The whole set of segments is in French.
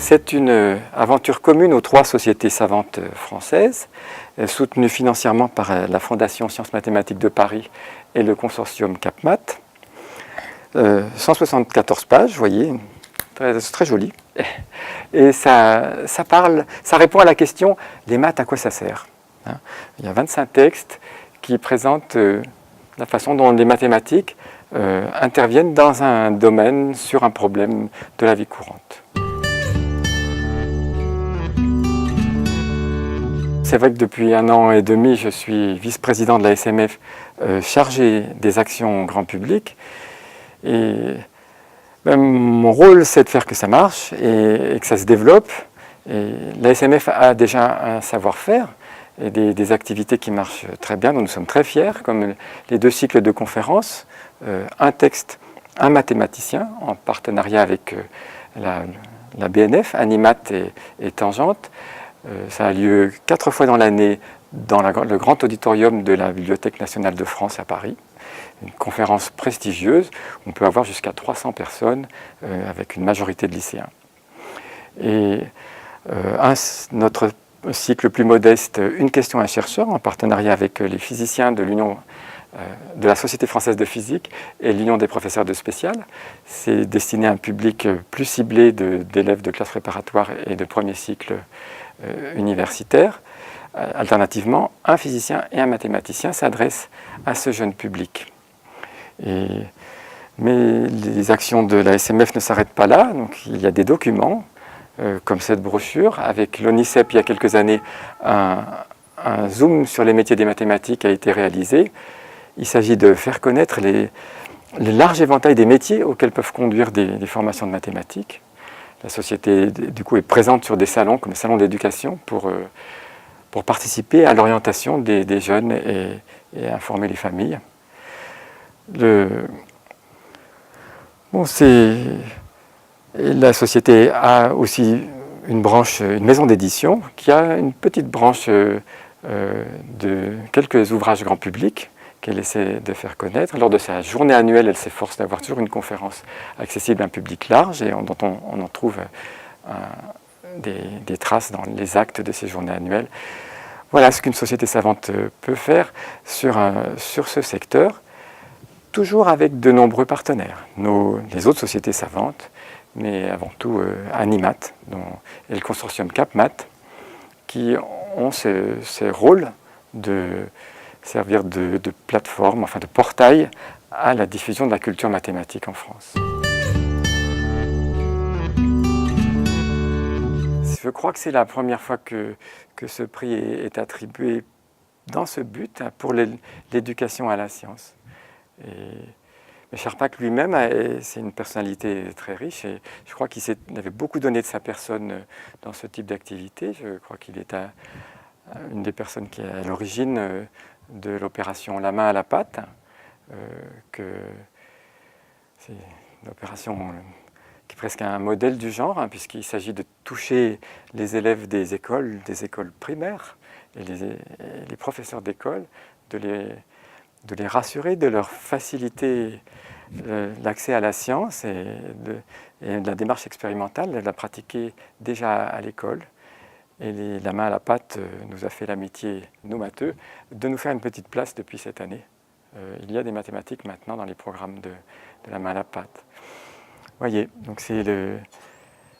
C'est une aventure commune aux 3 sociétés savantes françaises, soutenues financièrement par la Fondation Sciences Mathématiques de Paris et le consortium CapMat. 174 pages, vous voyez, très joli. Et ça répond à la question « les maths, à quoi ça sert ?» Il y a 25 textes qui présentent la façon dont les mathématiques interviennent dans un domaine, sur un problème de la vie courante. C'est vrai que depuis 1 an et demi, je suis vice-président de la SMF chargé des actions grand public. Et mon rôle, c'est de faire que ça marche et que ça se développe. Et la SMF a déjà un savoir-faire et des activités qui marchent très bien, dont nous sommes très fiers, comme les 2 cycles de conférences, un texte, un mathématicien, en partenariat avec la BNF, Animat et Tangente. Ça a lieu 4 fois dans l'année dans le grand auditorium de la Bibliothèque nationale de France à Paris. Une conférence prestigieuse, on peut avoir jusqu'à 300 personnes avec une majorité de lycéens. Et notre cycle plus modeste, une question à un chercheur, en partenariat avec les physiciens de la Société française de physique et l'Union des professeurs de spéciales. C'est destiné à un public plus ciblé d'élèves de classe préparatoire et de premier cycle universitaire. Alternativement, un physicien et un mathématicien s'adressent à ce jeune public. Mais les actions de la SMF ne s'arrêtent pas là, donc il y a des documents, comme cette brochure, avec l'ONICEP il y a quelques années, un zoom sur les métiers des mathématiques a été réalisé. Il s'agit de faire connaître les larges éventails des métiers auxquels peuvent conduire des formations de mathématiques. La société, du coup, est présente sur des salons, comme le salon d'éducation, pour participer à l'orientation des jeunes et informer les familles. La société a aussi une maison d'édition qui a une petite branche de quelques ouvrages grand public qu'elle essaie de faire connaître. Lors de sa journée annuelle, elle s'efforce d'avoir toujours une conférence accessible à un public large et dont on en trouve des traces dans les actes de ces journées annuelles. Voilà ce qu'une société savante peut faire sur ce secteur, toujours avec de nombreux partenaires. Les autres sociétés savantes, mais avant tout Animat et le consortium CapMat, qui ont ce rôle de servir de plateforme, enfin de portail à la diffusion de la culture mathématique en France. Je crois que c'est la première fois que ce prix est attribué dans ce but, pour l'éducation à la science. Mais Charpak lui-même, c'est une personnalité très riche et je crois qu'il avait beaucoup donné de sa personne dans ce type d'activité. Je crois qu'il est une des personnes qui est à l'origine de l'opération La main à la pâte, c'est une opération qui est presque un modèle du genre, puisqu'il s'agit de toucher les élèves des écoles primaires et les professeurs d'école, de les rassurer, de leur faciliter l'accès à la science et de la démarche expérimentale, de la pratiquer déjà à l'école. Et La main à la pâte nous a fait l'amitié, nous matheux, de nous faire une petite place depuis cette année. Il y a des mathématiques maintenant dans les programmes de La main à la pâte. Voyez, donc c'est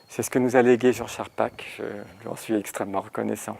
ce que nous a légué Georges Charpak, je lui en suis extrêmement reconnaissant.